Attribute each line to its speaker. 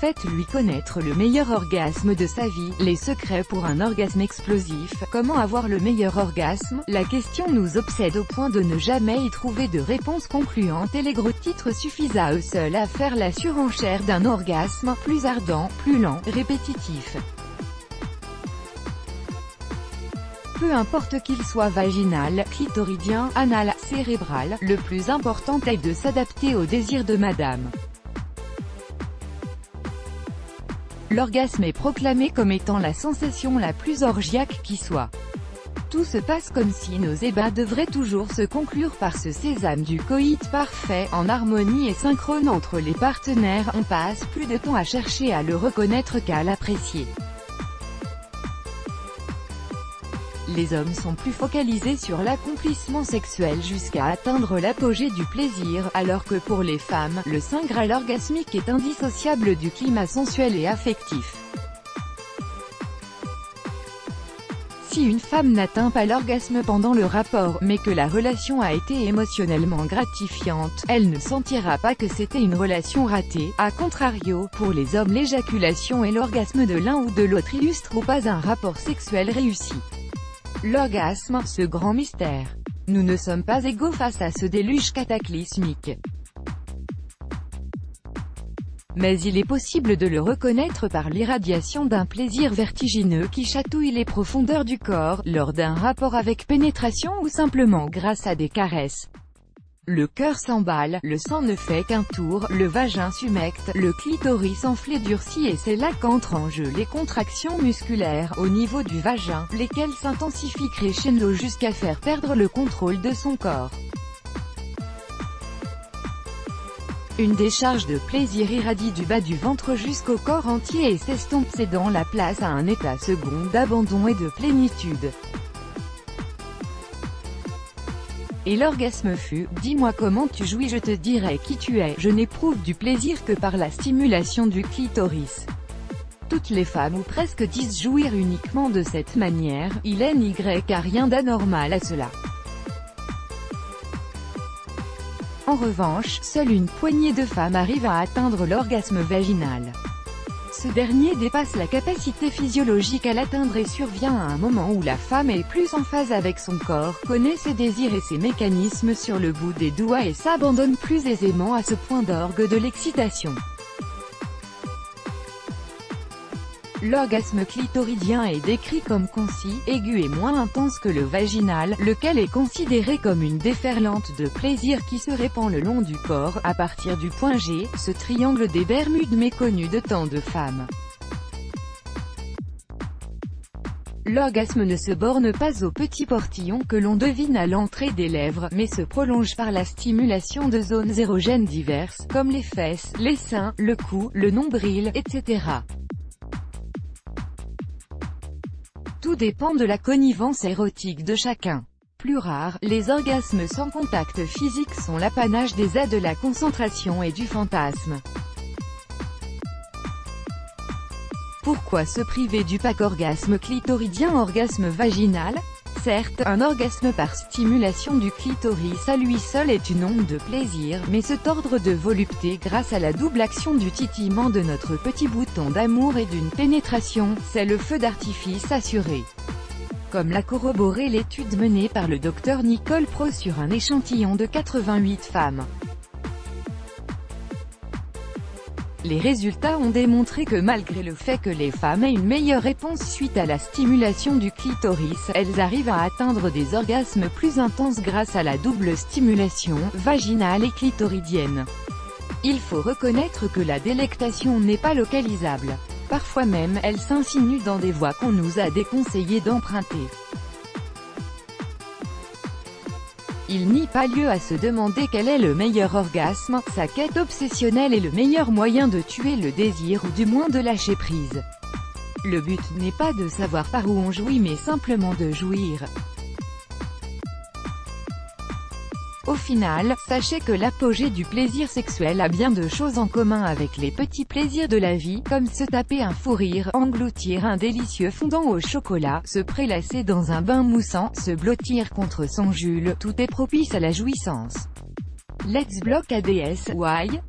Speaker 1: Faites-lui connaître le meilleur orgasme de sa vie, les secrets pour un orgasme explosif, comment avoir le meilleur orgasme. La question nous obsède au point de ne jamais y trouver de réponse concluante et les gros titres suffisent à eux seuls à faire la surenchère d'un orgasme, plus ardent, plus lent, répétitif. Peu importe qu'il soit vaginal, clitoridien, anal, cérébral, le plus important est de s'adapter au désir de madame. L'orgasme est proclamé comme étant la sensation la plus orgiaque qui soit. Tout se passe comme si nos ébats devraient toujours se conclure par ce sésame du coït parfait, en harmonie et synchrone entre les partenaires. On passe plus de temps à chercher à le reconnaître qu'à l'apprécier. Les hommes sont plus focalisés sur l'accomplissement sexuel jusqu'à atteindre l'apogée du plaisir, alors que pour les femmes, le saint graal orgasmique est indissociable du climat sensuel et affectif. Si une femme n'atteint pas l'orgasme pendant le rapport, mais que la relation a été émotionnellement gratifiante, elle ne sentira pas que c'était une relation ratée. A contrario, pour les hommes, l'éjaculation et l'orgasme de l'un ou de l'autre illustrent ou pas un rapport sexuel réussi. L'orgasme, ce grand mystère. Nous ne sommes pas égaux face à ce déluge cataclysmique. Mais il est possible de le reconnaître par l'irradiation d'un plaisir vertigineux qui chatouille les profondeurs du corps, lors d'un rapport avec pénétration ou simplement grâce à des caresses. Le cœur s'emballe, le sang ne fait qu'un tour, le vagin s'humecte, le clitoris s'enfle durcit et c'est là qu'entrent en jeu les contractions musculaires, au niveau du vagin, lesquelles s'intensifient crescendo jusqu'à faire perdre le contrôle de son corps. Une décharge de plaisir irradie du bas du ventre jusqu'au corps entier et s'estompe, cédant la place à un état second d'abandon et de plénitude. Et l'orgasme fut « Dis-moi comment tu jouis, je te dirai qui tu es, je n'éprouve du plaisir que par la stimulation du clitoris. » Toutes les femmes ou presque disent jouir uniquement de cette manière, il n'y a rien d'anormal à cela. En revanche, seule une poignée de femmes arrivent à atteindre l'orgasme vaginal. Ce dernier dépasse la capacité physiologique à l'atteindre et survient à un moment où la femme est plus en phase avec son corps, connaît ses désirs et ses mécanismes sur le bout des doigts et s'abandonne plus aisément à ce point d'orgue de l'excitation. L'orgasme clitoridien est décrit comme concis, aigu et moins intense que le vaginal, lequel est considéré comme une déferlante de plaisir qui se répand le long du corps, à partir du point G, ce triangle des Bermudes méconnu de tant de femmes. L'orgasme ne se borne pas au petit portillon que l'on devine à l'entrée des lèvres, mais se prolonge par la stimulation de zones érogènes diverses, comme les fesses, les seins, le cou, le nombril, etc. Tout dépend de la connivence érotique de chacun. Plus rares, les orgasmes sans contact physique sont l'apanage des aides de la concentration et du fantasme. Pourquoi se priver du pack orgasme clitoridien, orgasme vaginal? Certes, un orgasme par stimulation du clitoris à lui seul est une onde de plaisir, mais se tordre de volupté grâce à la double action du titillement de notre petit bouton d'amour et d'une pénétration, c'est le feu d'artifice assuré. Comme l'a corroboré l'étude menée par le docteur Nicole Pro sur un échantillon de 88 femmes. Les résultats ont démontré que malgré le fait que les femmes aient une meilleure réponse suite à la stimulation du clitoris, elles arrivent à atteindre des orgasmes plus intenses grâce à la double stimulation, vaginale et clitoridienne. Il faut reconnaître que la délectation n'est pas localisable. Parfois même, elle s'insinue dans des voies qu'on nous a déconseillé d'emprunter. Il n'y a pas lieu à se demander quel est le meilleur orgasme, sa quête obsessionnelle est le meilleur moyen de tuer le désir ou du moins de lâcher prise. Le but n'est pas de savoir par où on jouit mais simplement de jouir. Au final, sachez que l'apogée du plaisir sexuel a bien de choses en commun avec les petits plaisirs de la vie, comme se taper un fou rire, engloutir un délicieux fondant au chocolat, se prélasser dans un bain moussant, se blottir contre son Jules, tout est propice à la jouissance. Let's block ADS, why?